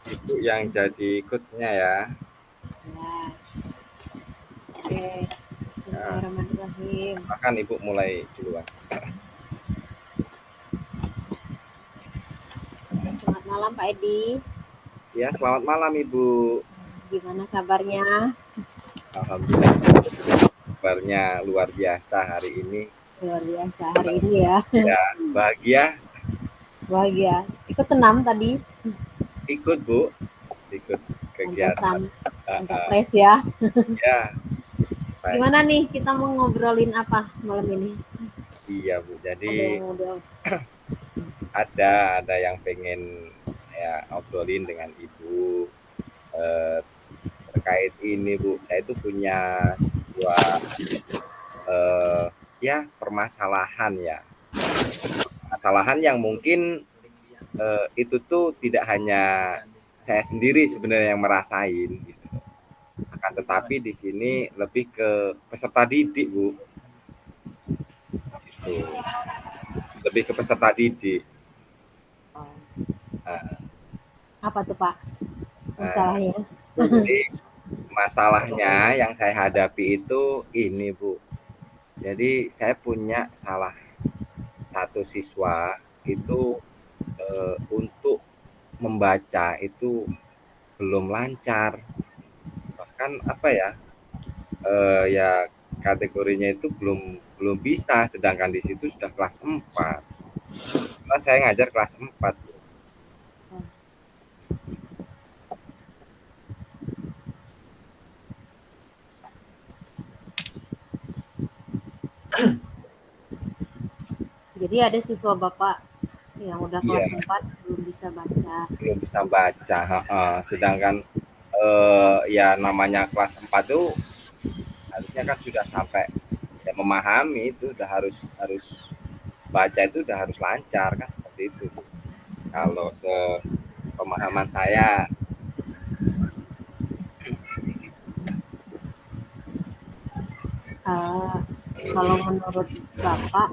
Ibu yang jadi coachnya ya. Ya, oke. Nah, Bismillahirrahmanirrahim. silakan Ibu mulai duluan. Selamat malam Pak Edi. Ya, selamat malam Ibu. Gimana kabarnya? Alhamdulillah kabarnya luar biasa hari ini. Luar biasa hari Senang ini ya. ya, bahagia Bahagia. Ikut senam tadi. ikut Bu, ikut kegiatan. Pantesan Ah, agak ah. fresh ya. Ya, baik. Gimana nih kita mau ngobrolin apa malam ini? Iya Bu. Jadi Ada yang udah ada yang pengen saya obrolin dengan Ibu eh, terkait ini Bu. Saya itu punya sebuah eh, ya permasalahan ya. Permasalahan yang mungkin itu tuh tidak hanya saya sendiri sebenarnya yang merasain gitu. Akan tetapi di sini lebih ke peserta didik Bu. Gitu. Lebih ke peserta didik. Nah, apa tuh Pak nah, masalahnya? jadi masalahnya yang saya hadapi itu ini Bu. Jadi saya punya salah satu siswa itu untuk membaca itu belum lancar. Bahkan apa ya? Ya kategorinya itu belum belum bisa, sedangkan di situ sudah kelas 4. Karena saya ngajar kelas 4. Jadi ada siswa Bapak yang udah Iya, kelas 4 belum bisa baca. belum bisa baca. Heeh. Sedangkan ya namanya kelas 4 tuh harusnya kan sudah sampai ya memahami itu udah harus harus baca itu udah harus lancar kan seperti itu. Kalau sepemahaman saya. Eh, kalau menurut Bapak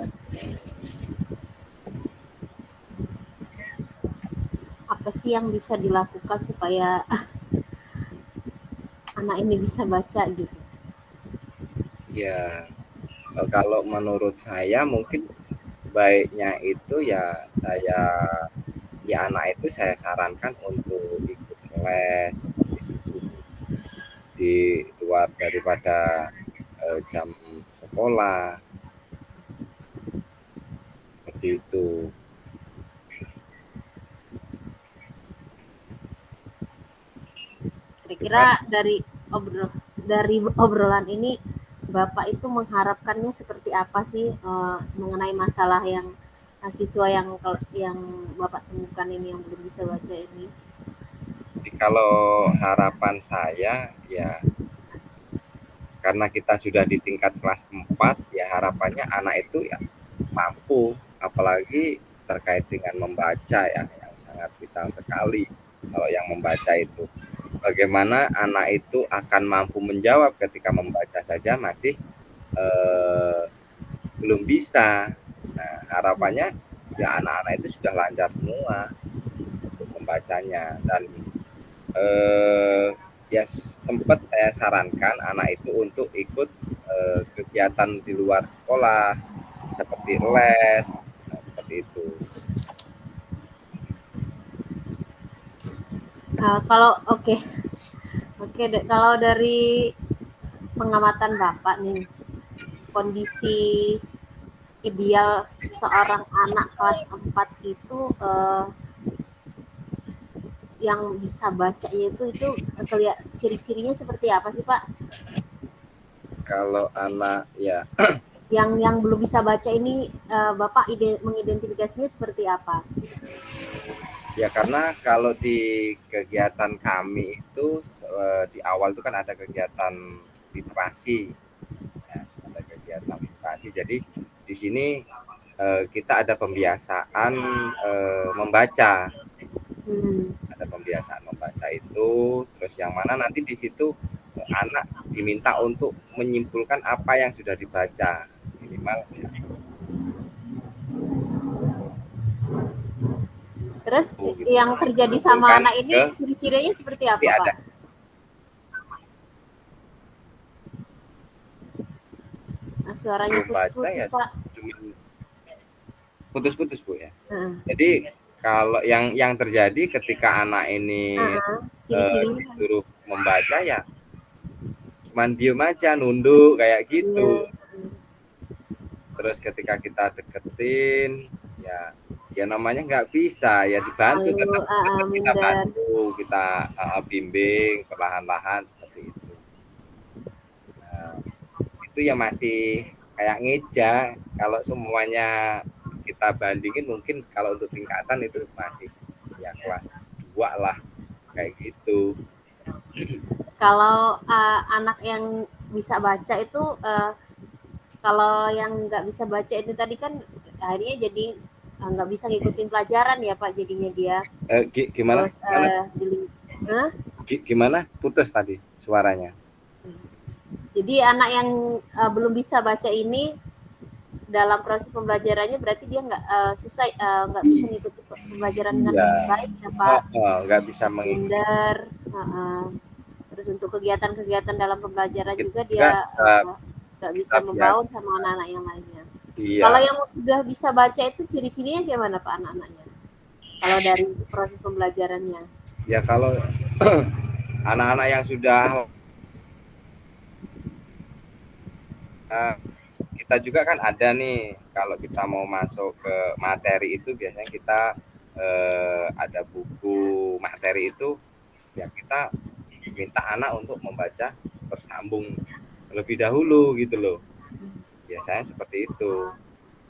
apa sih yang bisa dilakukan supaya anak ini bisa baca gitu? Ya, kalau menurut saya mungkin baiknya itu ya saya ya anak itu saya sarankan untuk ikut les seperti itu di luar daripada jam sekolah seperti itu. Kira-kira Cuman dari obrolan ini Bapak itu mengharapkannya seperti apa sih mengenai masalah yang siswa yang Bapak temukan ini yang belum bisa baca ini? kalau harapan saya ya karena kita sudah di tingkat kelas 4 ya harapannya anak itu ya mampu apalagi terkait dengan membaca ya yang sangat vital sekali kalau yang membaca itu. Bagaimana anak itu akan mampu menjawab ketika membaca saja masih eh, belum bisa. Nah, harapannya ya anak-anak itu sudah lancar semua untuk membacanya dan eh, ya sempat saya sarankan anak itu untuk ikut kegiatan di luar sekolah seperti les, nah, seperti itu. Kalau oke, oke deh. Kalau dari pengamatan Bapak nih, kondisi ideal seorang anak kelas 4 itu yang bisa bacanya itu ciri-cirinya seperti apa sih Pak? Kalau anak ya Yang belum bisa baca ini Bapak mengidentifikasinya seperti apa? ya karena kalau di kegiatan kami itu di awal itu kan ada kegiatan literasi, ya, ada kegiatan literasi. Jadi di sini kita ada pembiasaan membaca, Hmm. ada pembiasaan membaca itu, terus yang mana nanti di situ anak diminta untuk menyimpulkan apa yang sudah dibaca minimal ya. Terus gitu. yang terjadi sama Kumpulkan anak ini ke ciri-cirinya seperti nanti apa, ada Pak? Nah, suaranya belum baca putus-putus, ya Pak. cuman putus-putus Bu ya. Heeh. Jadi kalau yang terjadi ketika anak ini Heeh. Ciri-cirinya kan. disuruh membaca ya cuman diem aja nunduk kayak Iya. gitu. Terus ketika kita deketin ya namanya nggak bisa ya dibantu, Malu, tetap tetap kita minder. bantu, kita bimbing perlahan-lahan seperti itu. Nah, itu ya masih kayak ngeja. Kalau semuanya kita bandingin mungkin kalau untuk tingkatan itu masih ya kelas 2 lah kayak gitu. Kalau anak yang bisa baca itu, kalau yang nggak bisa baca itu tadi kan akhirnya jadi nggak bisa ngikutin pelajaran ya Pak, jadinya dia. Gimana Terus gimana Hah? gimana putus tadi suaranya. Jadi anak yang belum bisa baca ini dalam proses pembelajarannya berarti dia nggak susah, nggak bisa ngikuti pembelajaran dengan Iya, baik ya Pak. nggak bisa Terus mengikuti. minder. Terus untuk kegiatan-kegiatan dalam pembelajaran Kita juga juga dia nggak kita bisa biasa membaur sama anak-anak yang lainnya. Kalau iya yang sudah bisa baca itu ciri-cirinya gimana Pak anak-anaknya? Kalau dari proses pembelajarannya? ya kalau anak-anak yang sudah kita juga kan ada nih kalau kita mau masuk ke materi itu biasanya kita ada buku materi itu ya kita minta anak untuk membaca bersambung terlebih dahulu gitu loh, biasanya seperti itu.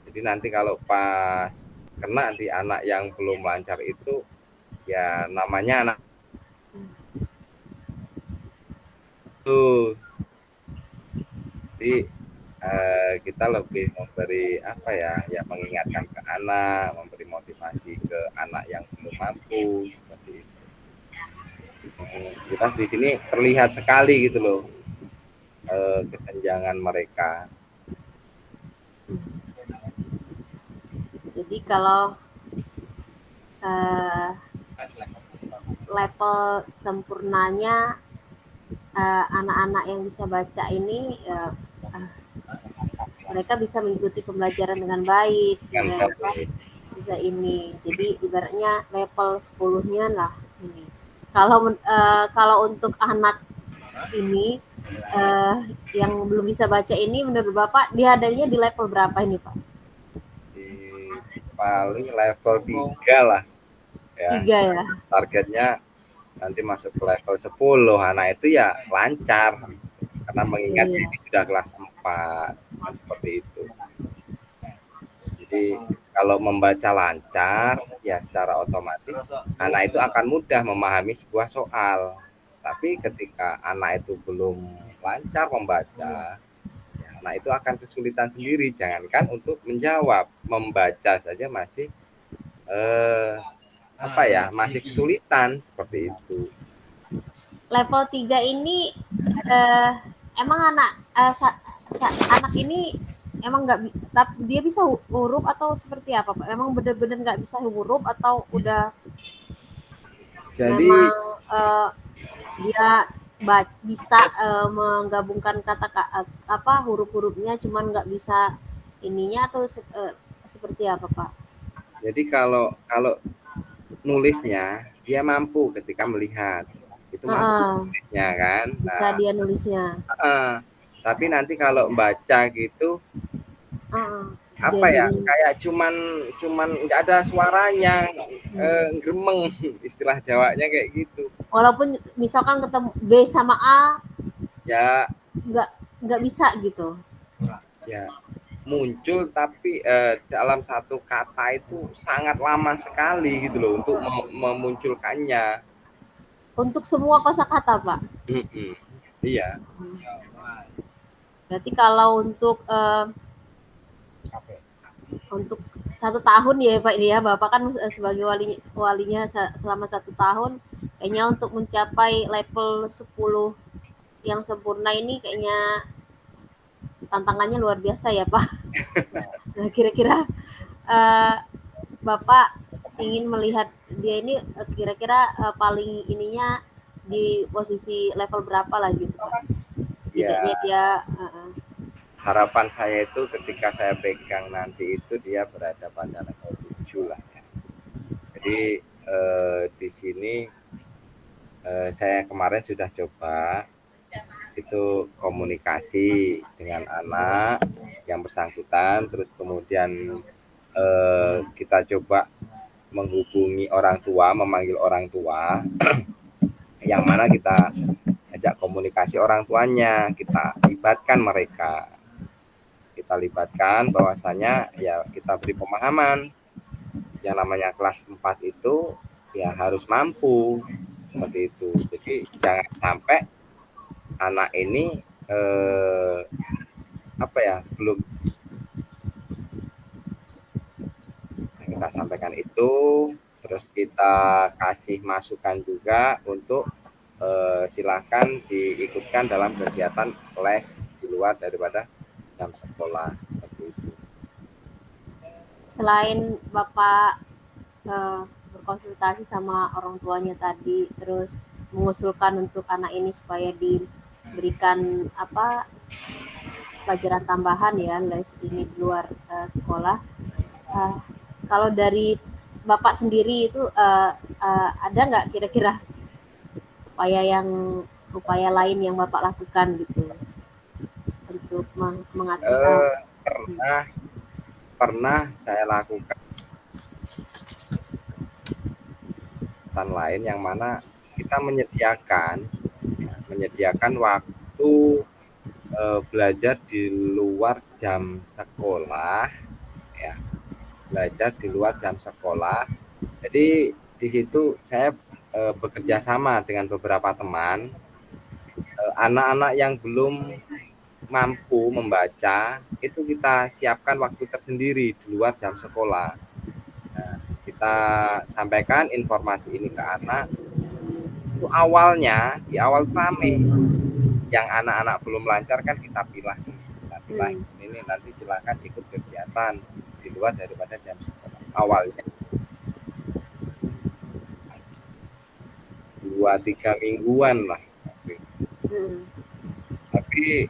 Jadi nanti kalau pas kena di anak yang belum lancar itu ya namanya anak itu. Jadi kita lebih memberi apa ya mengingatkan ke anak, memberi motivasi ke anak yang belum mampu seperti itu. Kita di sini terlihat sekali gitu loh kesenjangan mereka. Jadi kalau uh, level sempurnanya anak-anak yang bisa baca ini mereka bisa mengikuti pembelajaran dengan baik, Kan bisa ini. Jadi ibaratnya level 10-nya lah ini. Kalau untuk anak ini yang belum bisa baca ini menurut Bapak dia adanya di level berapa ini Pak? di paling level 3 lah ya. 3 ya. Targetnya nanti masuk ke level 10 anak itu ya lancar karena mengingat ini sudah kelas 4 seperti itu. Jadi kalau membaca lancar ya secara otomatis anak itu akan mudah memahami sebuah soal. Tapi ketika anak itu belum lancar membaca, ya anak itu akan kesulitan sendiri. Jangankan untuk menjawab, membaca saja masih masih kesulitan seperti itu. Level 3 ini emang anak ini emang nggak, tapi dia bisa huruf atau seperti apa Pak? Emang benar-benar nggak bisa huruf atau udah Jadi memang dia bisa menggabungkan kata apa huruf-hurufnya cuman nggak bisa ininya atau seperti apa Pak? Jadi kalau nulisnya dia mampu ketika melihat itu mampu nulisnya kan. Bisa dia nulisnya. Tapi nanti kalau baca gitu apa jadi, ya kayak cuman nggak ada suaranya, gremeng istilah Jawanya kayak gitu. Walaupun misalkan ketemu B sama A Ya nggak bisa gitu. Ya muncul tapi dalam satu kata itu sangat lama sekali gitu loh untuk memunculkannya. Untuk semua kosakata Pak? Iya. Berarti kalau untuk 1 tahun ya Pak ini ya, Bapak kan sebagai walinya selama 1 tahun, kayaknya untuk mencapai level 10 yang sempurna ini kayaknya tantangannya luar biasa ya Pak. Nah kira-kira Bapak ingin melihat dia ini kira-kira paling ininya di posisi level berapa lah gitu Pak. Setidaknya Ya, dia harapan saya itu ketika saya pegang nanti itu dia berada pada level 7 lah ya. Jadi di sini saya kemarin sudah coba itu komunikasi dengan anak yang bersangkutan, terus kemudian kita coba menghubungi orang tua, memanggil orang tua, yang mana kita ajak komunikasi orang tuanya, kita libatkan mereka, kita libatkan bahwasanya ya kita beri pemahaman yang namanya kelas 4 itu ya harus mampu seperti itu. Jadi jangan sampai anak ini apa ya belum kita sampaikan itu, terus kita kasih masukan juga untuk silakan diikutkan dalam kegiatan les di luar daripada jam sekolah seperti itu. selain Bapak berkonsultasi sama orang tuanya tadi, terus mengusulkan untuk anak ini supaya diberikan apa pelajaran tambahan ya les ini di luar sekolah. Uh, Kalau dari Bapak sendiri itu ada nggak kira-kira upaya lain yang Bapak lakukan gitu untuk mengatur Pernah pernah saya lakukan lain yang mana kita menyediakan waktu belajar di luar jam sekolah ya, belajar di luar jam sekolah. Jadi di situ saya bekerja sama dengan beberapa teman, anak-anak yang belum mampu membaca itu kita siapkan waktu tersendiri di luar jam sekolah. Nah, kita sampaikan informasi ini ke anak. Itu awalnya di awal rame, yang anak-anak belum lancar kan kita pilih ini nanti silakan ikut kegiatan di luar daripada jam sekolah. Awalnya 2-3 mingguan lah, tapi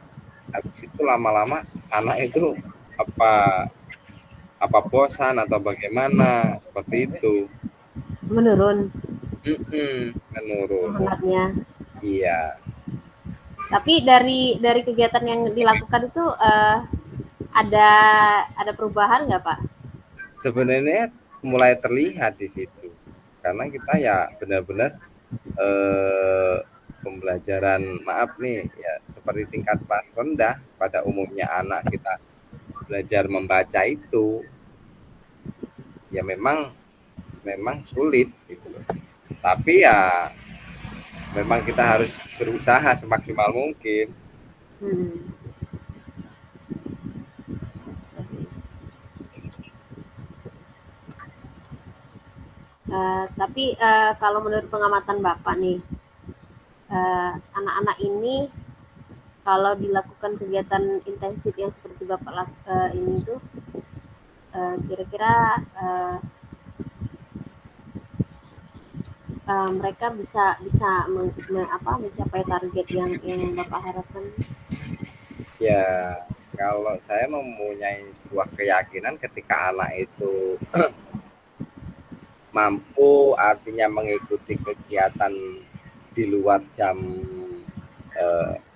habis itu lama-lama anak itu apa bosan atau bagaimana seperti itu, menurun menurun. semangatnya. Iya. Tapi dari kegiatan yang dilakukan itu ada perubahan nggak Pak? Sebenarnya mulai terlihat di situ karena kita ya benar-benar pembelajaran maaf nih ya seperti tingkat kelas rendah pada umumnya anak kita belajar membaca itu ya memang sulit gitu loh. Tapi ya memang kita harus berusaha semaksimal mungkin. Tapi kalau menurut pengamatan Bapak nih, anak-anak ini kalau dilakukan kegiatan intensif yang seperti Bapak ini tuh kira-kira mereka bisa mencapai target yang Bapak harapkan? Ya, kalau saya mempunyai sebuah keyakinan ketika anak itu mampu artinya mengikuti kegiatan di luar jam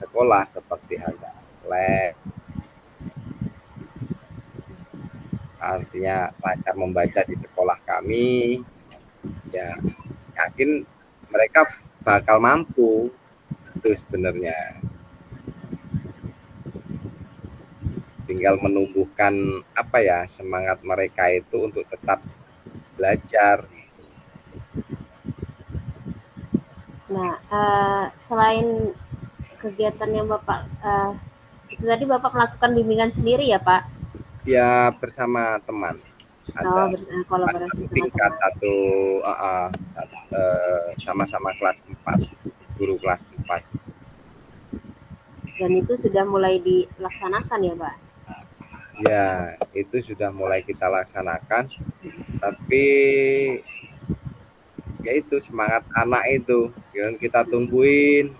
sekolah seperti halnya les, artinya lancar membaca di sekolah kami, ya yakin mereka bakal mampu itu sebenarnya. Tinggal menumbuhkan apa ya semangat mereka itu untuk tetap belajar. Nah, selain kegiatan yang Bapak itu tadi Bapak melakukan bimbingan sendiri ya Pak? Ya bersama teman. Ada kolaborasi tingkat satu sama-sama kelas 4, guru kelas 4. Dan itu sudah mulai dilaksanakan ya Pak? Ya, itu sudah mulai kita laksanakan. Tapi ya itu semangat anak itu yang kita tungguin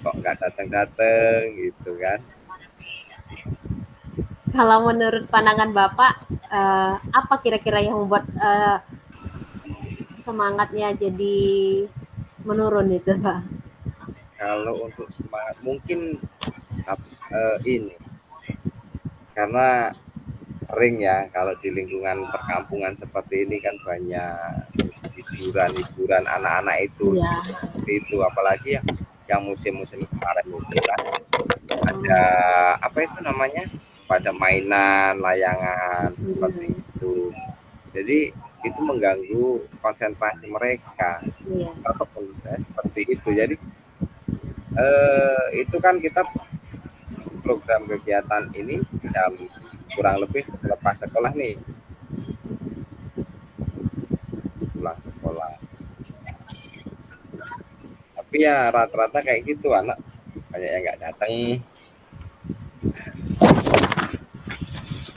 kok nggak datang-datang gitu kan. Kalau menurut pandangan Bapak, apa kira-kira yang membuat semangatnya jadi menurun itu, Pak? Kalau untuk semangat mungkin ini karena sering ya kalau di lingkungan perkampungan seperti ini kan banyak hiburan-hiburan anak-anak itu Iya. seperti itu, apalagi yang musim-musim kemarin itu kan ada Hmm, apa itu namanya, pada mainan layangan seperti mhm, itu, jadi itu mengganggu konsentrasi mereka iya. ataupun seperti itu. Jadi itu kan kita program kegiatan ini jam kurang lebih selepas sekolah nih, pulang sekolah. Tapi ya rata-rata kayak gitu anak banyak yang nggak datang.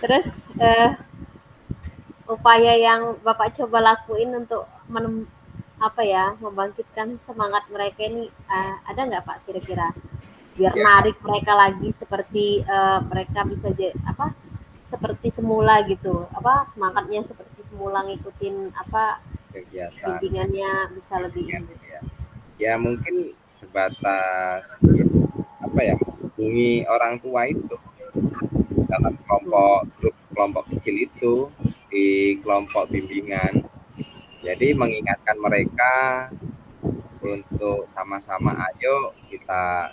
Terus, upaya yang Bapak coba lakuin untuk apa ya, membangkitkan semangat mereka ini, ada nggak Pak kira-kira? Biar Ya narik mereka lagi seperti, mereka bisa apa, seperti semula gitu, apa, semangatnya seperti semula ngikutin apa, kegiatan bimbingannya bisa lebih ini. ya, ya mungkin sebatas ya, apa ya, menghubungi orang tua itu dalam kelompok grup kelompok kecil itu di kelompok bimbingan. Jadi mengingatkan mereka untuk sama-sama ayo kita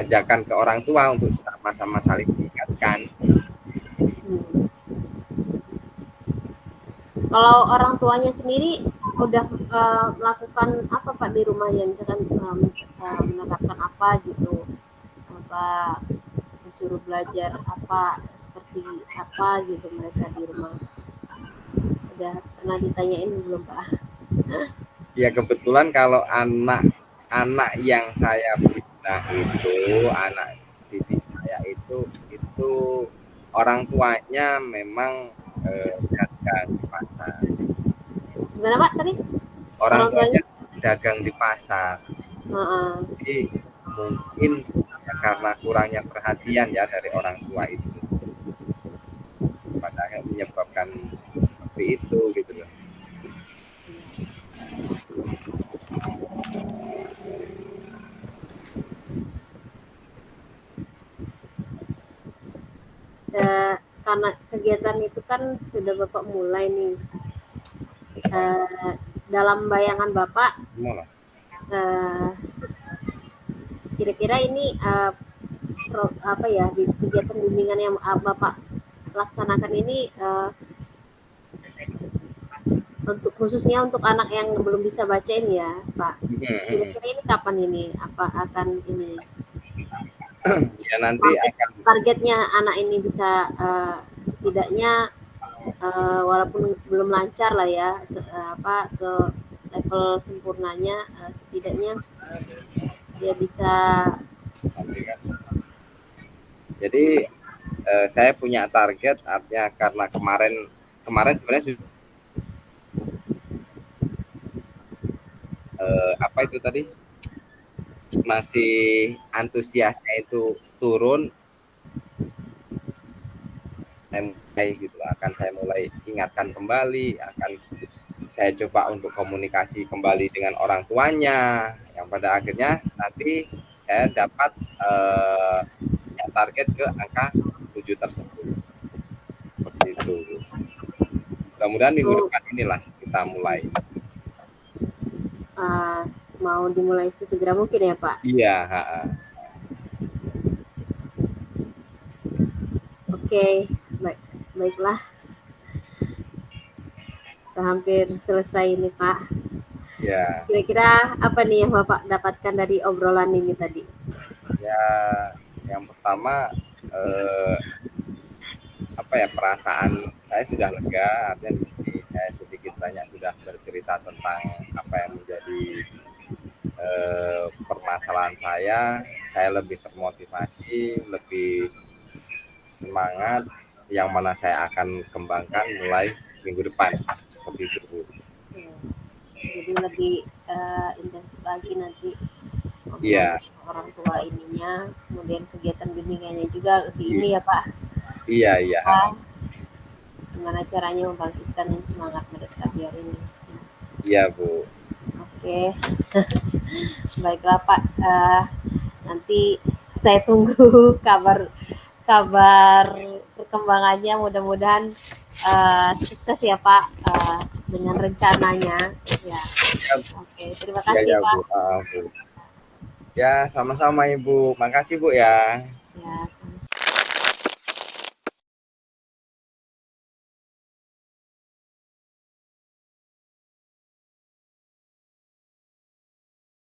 ajarkan ke orang tua untuk sama-sama saling mengingatkan. Hmm. Kalau orang tuanya sendiri udah melakukan apa Pak di rumahnya, misalkan menerapkan apa gitu, apa disuruh belajar apa seperti apa gitu mereka di rumah, udah pernah ditanyain belum Pak? Ya kebetulan kalau anak-anak yang saya bina itu, anak didik saya itu orang tuanya memang dagang di pasar. Gimana Pak tadi Orang orang tuanya? tuanya dagang di pasar. Heeh. Jadi mungkin karena kurangnya perhatian ya dari orang tua itu, pada akhirnya menyebabkan seperti itu gitu loh. Karena kegiatan itu kan sudah Bapak mulai nih, eh, dalam bayangan Bapak, Malah. eh, kira-kira ini apa ya, kegiatan bimbingan yang Bapak laksanakan ini, untuk khususnya untuk anak yang belum bisa baca ini ya Pak, kira-kira ini kapan ini apa akan ini Ya nanti target akan targetnya anak ini bisa, setidaknya, walaupun belum lancar lah ya, apa, ke level sempurnanya, setidaknya dia bisa. jadi saya punya target, artinya karena kemarin kemarin sebenarnya apa itu tadi, masih antusiasnya itu turun, saya mulai gitu akan saya mulai ingatkan kembali, akan saya coba untuk komunikasi kembali dengan orang tuanya, yang pada akhirnya nanti saya dapat ya, target ke angka 7 tersebut seperti itu. Mudah-mudahan minggu Oh, depan inilah kita mulai. uh, mau dimulai sesegera mungkin ya Pak. Iya, Oke, baik, baiklah, hampir selesai ini Pak. ya, Kira-kira apa nih yang Bapak dapatkan dari obrolan ini tadi? ya. Yang pertama eh, apa ya, perasaan saya sudah lega, artinya di sini saya sedikit banyak sudah bercerita tentang apa yang menjadi permasalahan saya lebih termotivasi, lebih semangat yang mana saya akan kembangkan mulai minggu depan. Seperti itu, Bu. Oke. Jadi lebih intensif lagi nanti ngobrol Iya, sama orang tua ininya, kemudian kegiatan bimbingannya juga lebih i- ini ya Pak, iya, iya, apa, gimana caranya membangkitkan semangat mereka biar ini. iya, Bu. Oke, baiklah Pak. Nanti saya tunggu kabar kabar perkembangannya. Mudah-mudahan sukses ya Pak dengan rencananya. Ya, Iya, oke. Terima iya, kasih iya, Bu. Pak. Bu. Ya, sama-sama Ibu. Makasih Bu ya. Ya.